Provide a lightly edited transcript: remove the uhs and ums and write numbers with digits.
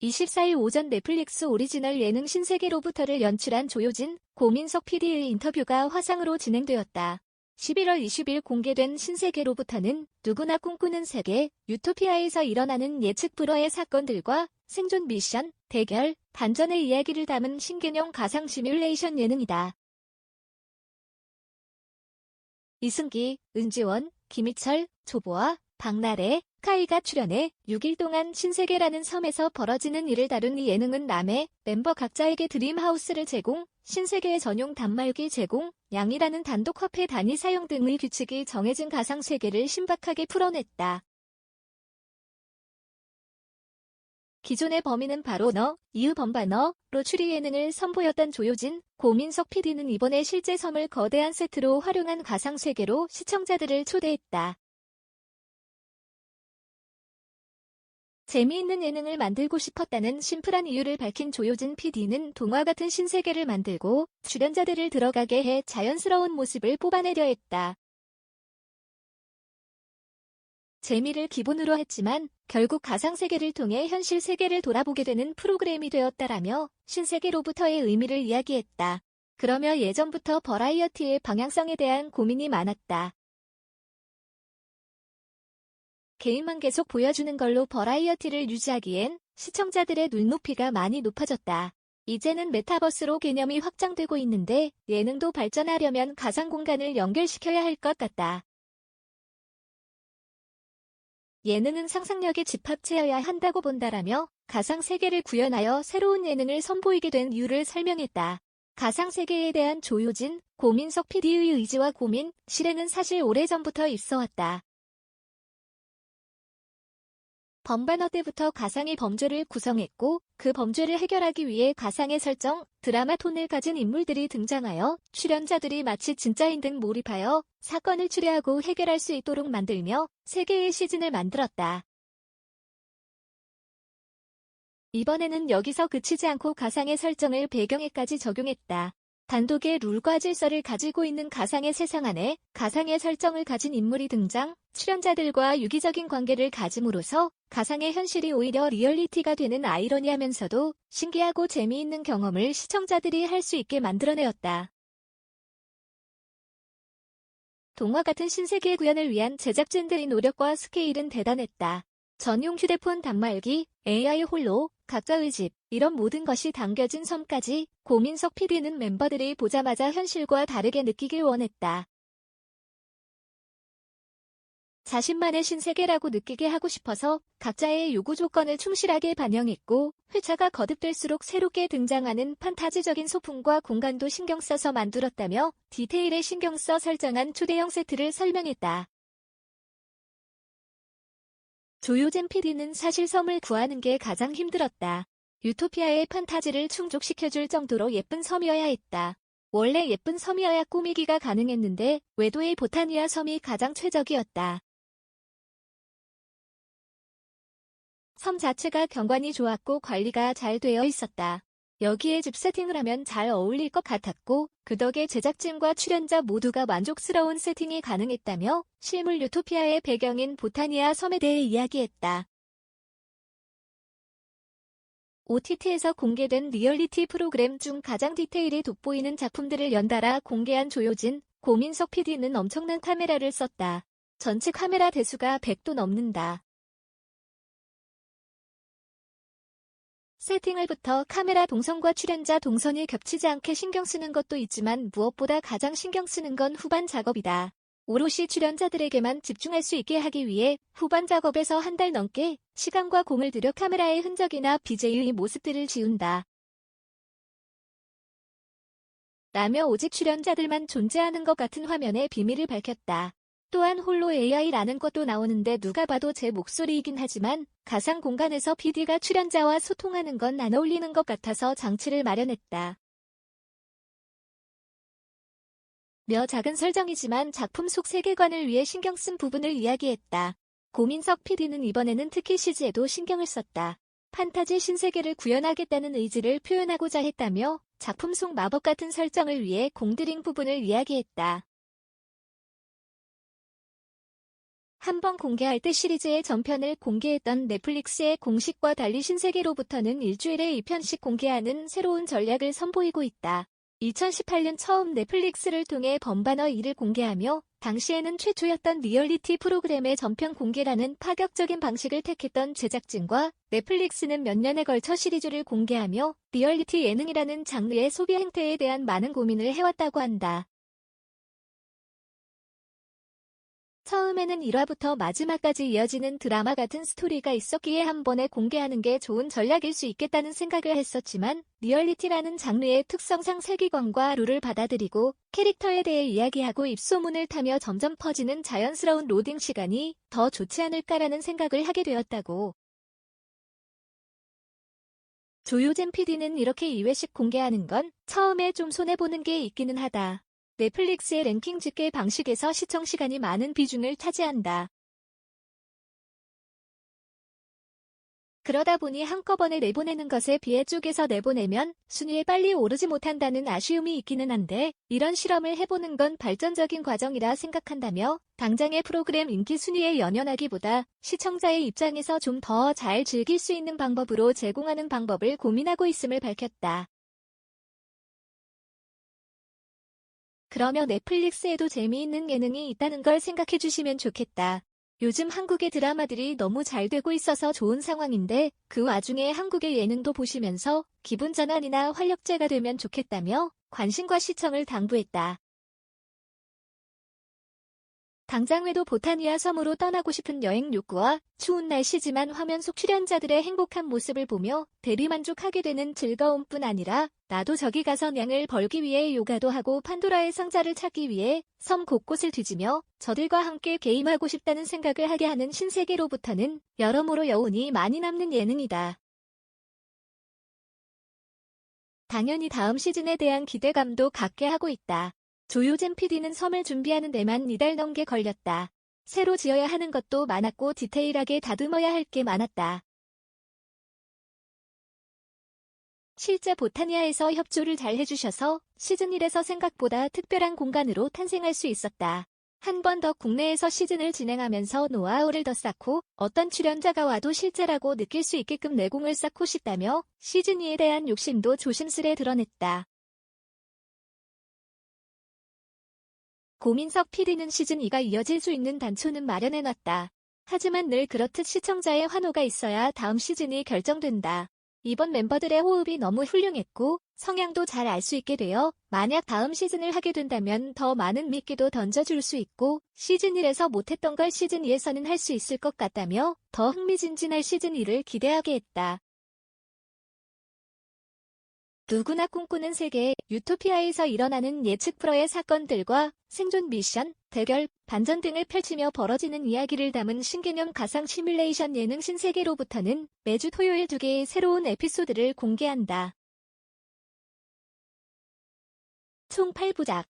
24일 오전 넷플릭스 오리지널 예능 신세계로부터를 연출한 조효진, 고민석 PD의 인터뷰가 화상으로 진행되었다. 11월 20일 공개된 신세계로부터는 누구나 꿈꾸는 세계, 유토피아에서 일어나는 예측 불허의 사건들과 생존 미션, 대결, 반전의 이야기를 담은 신개념 가상 시뮬레이션 예능이다. 이승기, 은지원, 김희철, 조보아, 박나래, 카이가 출연해 6일 동안 신세계라는 섬에서 벌어지는 일을 다룬 이 예능은 남해 멤버 각자에게 드림하우스를 제공, 신세계의 전용 단말기 제공, 양이라는 단독 화폐 단위 사용 등의 규칙이 정해진 가상세계를 신박하게 풀어냈다. 기존의 범인은 바로 너, 이유 범바너로 추리 예능을 선보였던 조효진, 고민석 PD는 이번에 실제 섬을 거대한 세트로 활용한 가상세계로 시청자들을 초대했다. 재미있는 예능을 만들고 싶었다는 심플한 이유를 밝힌 조효진 PD는 동화 같은 신세계를 만들고 출연자들을 들어가게 해 자연스러운 모습을 뽑아내려 했다. 재미를 기본으로 했지만 결국 가상세계를 통해 현실 세계를 돌아보게 되는 프로그램이 되었다라며 신세계로부터의 의미를 이야기했다. 그러며 예전부터 버라이어티의 방향성에 대한 고민이 많았다. 개인만 계속 보여주는 걸로 버라이어티를 유지하기엔 시청자들의 눈높이가 많이 높아졌다. 이제는 메타버스로 개념이 확장되고 있는데 예능도 발전하려면 가상 공간을 연결시켜야 할 것 같다. 예능은 상상력의 집합체여야 한다고 본다라며 가상세계를 구현하여 새로운 예능을 선보이게 된 이유를 설명했다. 가상세계에 대한 조효진, 고민석 PD의 의지와 고민, 실행은 사실 오래전부터 있어왔다. 범바너 때부터 가상의 범죄를 구성했고 그 범죄를 해결하기 위해 가상의 설정, 드라마 톤을 가진 인물들이 등장하여 출연자들이 마치 진짜인 듯 몰입하여 사건을 추리하고 해결할 수 있도록 만들며 세계의 시즌을 만들었다. 이번에는 여기서 그치지 않고 가상의 설정을 배경에까지 적용했다. 단독의 룰과 질서를 가지고 있는 가상의 세상 안에 가상의 설정을 가진 인물이 등장, 출연자들과 유기적인 관계를 가짐으로써 가상의 현실이 오히려 리얼리티가 되는 아이러니하면서도 신기하고 재미있는 경험을 시청자들이 할 수 있게 만들어내었다. 동화 같은 신세계 구현을 위한 제작진들의 노력과 스케일은 대단했다. 전용 휴대폰 단말기, AI 홀로, 각자의 집, 이런 모든 것이 담겨진 섬까지 고민석 PD는 멤버들이 보자마자 현실과 다르게 느끼길 원했다. 자신만의 신세계라고 느끼게 하고 싶어서 각자의 요구 조건을 충실하게 반영했고 회차가 거듭될수록 새롭게 등장하는 판타지적인 소품과 공간도 신경 써서 만들었다며 디테일에 신경 써 설정한 초대형 세트를 설명했다. 조효진 PD는 사실 섬을 구하는 게 가장 힘들었다. 유토피아의 판타지를 충족시켜줄 정도로 예쁜 섬이어야 했다. 원래 예쁜 섬이어야 꾸미기가 가능했는데 외도의 보타니아 섬이 가장 최적이었다. 섬 자체가 경관이 좋았고 관리가 잘 되어 있었다. 여기에 집 세팅을 하면 잘 어울릴 것 같았고 그 덕에 제작진과 출연자 모두가 만족스러운 세팅이 가능했다며 실물 유토피아의 배경인 보타니아 섬에 대해 이야기했다. OTT에서 공개된 리얼리티 프로그램 중 가장 디테일이 돋보이는 작품들을 연달아 공개한 조효진, 고민석 PD는 엄청난 카메라를 썼다. 전체 카메라 대수가 100도 넘는다. 세팅을부터 카메라 동선과 출연자 동선이 겹치지 않게 신경 쓰는 것도 있지만 무엇보다 가장 신경 쓰는 건 후반 작업이다. 오롯이 출연자들에게만 집중할 수 있게 하기 위해 후반 작업에서 한 달 넘게 시간과 공을 들여 카메라의 흔적이나 BJ의 모습들을 지운다. 라며 오직 출연자들만 존재하는 것 같은 화면의 비밀을 밝혔다. 또한 홀로 AI라는 것도 나오는데 누가 봐도 제 목소리이긴 하지만 가상 공간에서 PD가 출연자와 소통하는 건 안 어울리는 것 같아서 장치를 마련했다. 며 작은 설정이지만 작품 속 세계관을 위해 신경 쓴 부분을 이야기했다. 고민석 PD는 이번에는 특히 CG에도 신경을 썼다. 판타지 신세계를 구현하겠다는 의지를 표현하고자 했다며 작품 속 마법 같은 설정을 위해 공들인 부분을 이야기했다. 한번 공개할 때 시리즈의 전편을 공개했던 넷플릭스의 공식과 달리 신세계로부터는 일주일에 2편씩 공개하는 새로운 전략을 선보이고 있다. 2018년 처음 넷플릭스를 통해 범바너 2를 공개하며 당시에는 최초였던 리얼리티 프로그램의 전편 공개라는 파격적인 방식을 택했던 제작진과 넷플릭스는 몇 년에 걸쳐 시리즈를 공개하며 리얼리티 예능이라는 장르의 소비 행태에 대한 많은 고민을 해왔다고 한다. 처음에는 1화부터 마지막까지 이어지는 드라마 같은 스토리가 있었기에 한 번에 공개하는 게 좋은 전략일 수 있겠다는 생각을 했었지만 리얼리티라는 장르의 특성상 세계관과 룰을 받아들이고 캐릭터에 대해 이야기하고 입소문을 타며 점점 퍼지는 자연스러운 로딩 시간이 더 좋지 않을까라는 생각을 하게 되었다고. 조효진 PD는 이렇게 2회씩 공개하는 건 처음에 좀 손해보는 게 있기는 하다. 넷플릭스의 랭킹 집계 방식에서 시청 시간이 많은 비중을 차지한다. 그러다 보니 한꺼번에 내보내는 것에 비해 쪼개서 내보내면 순위에 빨리 오르지 못한다는 아쉬움이 있기는 한데 이런 실험을 해보는 건 발전적인 과정이라 생각한다며 당장의 프로그램 인기 순위에 연연하기보다 시청자의 입장에서 좀 더 잘 즐길 수 있는 방법으로 제공하는 방법을 고민하고 있음을 밝혔다. 그러며 넷플릭스에도 재미있는 예능이 있다는 걸 생각해 주시면 좋겠다. 요즘 한국의 드라마들이 너무 잘 되고 있어서 좋은 상황인데 그 와중에 한국의 예능도 보시면서 기분 전환이나 활력제가 되면 좋겠다며 관심과 시청을 당부했다. 당장 외도 보타니아 섬으로 떠나고 싶은 여행 욕구와 추운 날씨지만 화면 속 출연자들의 행복한 모습을 보며 대리만족하게 되는 즐거움뿐 아니라 나도 저기 가서 냥을 벌기 위해 요가도 하고 판도라의 상자를 찾기 위해 섬 곳곳을 뒤지며 저들과 함께 게임하고 싶다는 생각을 하게 하는 신세계로부터는 여러모로 여운이 많이 남는 예능이다. 당연히 다음 시즌에 대한 기대감도 갖게 하고 있다. 조효진 PD는 섬을 준비하는 데만 2달 넘게 걸렸다. 새로 지어야 하는 것도 많았고 디테일하게 다듬어야 할 게 많았다. 실제 보타니아에서 협조를 잘 해주셔서 시즌 1에서 생각보다 특별한 공간으로 탄생할 수 있었다. 한 번 더 국내에서 시즌을 진행하면서 노하우를 더 쌓고 어떤 출연자가 와도 실제라고 느낄 수 있게끔 내공을 쌓고 싶다며 시즌 2에 대한 욕심도 조심스레 드러냈다. 고민석 PD는 시즌 2가 이어질 수 있는 단초는 마련해놨다. 하지만 늘 그렇듯 시청자의 환호가 있어야 다음 시즌이 결정된다. 이번 멤버들의 호흡이 너무 훌륭했고 성향도 잘 알 수 있게 되어 만약 다음 시즌을 하게 된다면 더 많은 미끼도 던져줄 수 있고 시즌 1에서 못했던 걸 시즌 2에서는 할 수 있을 것 같다며 더 흥미진진할 시즌 2를 기대하게 했다. 누구나 꿈꾸는 세계 유토피아에서 일어나는 예측 불허의 사건들과 생존 미션, 대결, 반전 등을 펼치며 벌어지는 이야기를 담은 신개념 가상 시뮬레이션 예능 신세계로부터는 매주 토요일 2개의 새로운 에피소드를 공개한다. 총 8부작.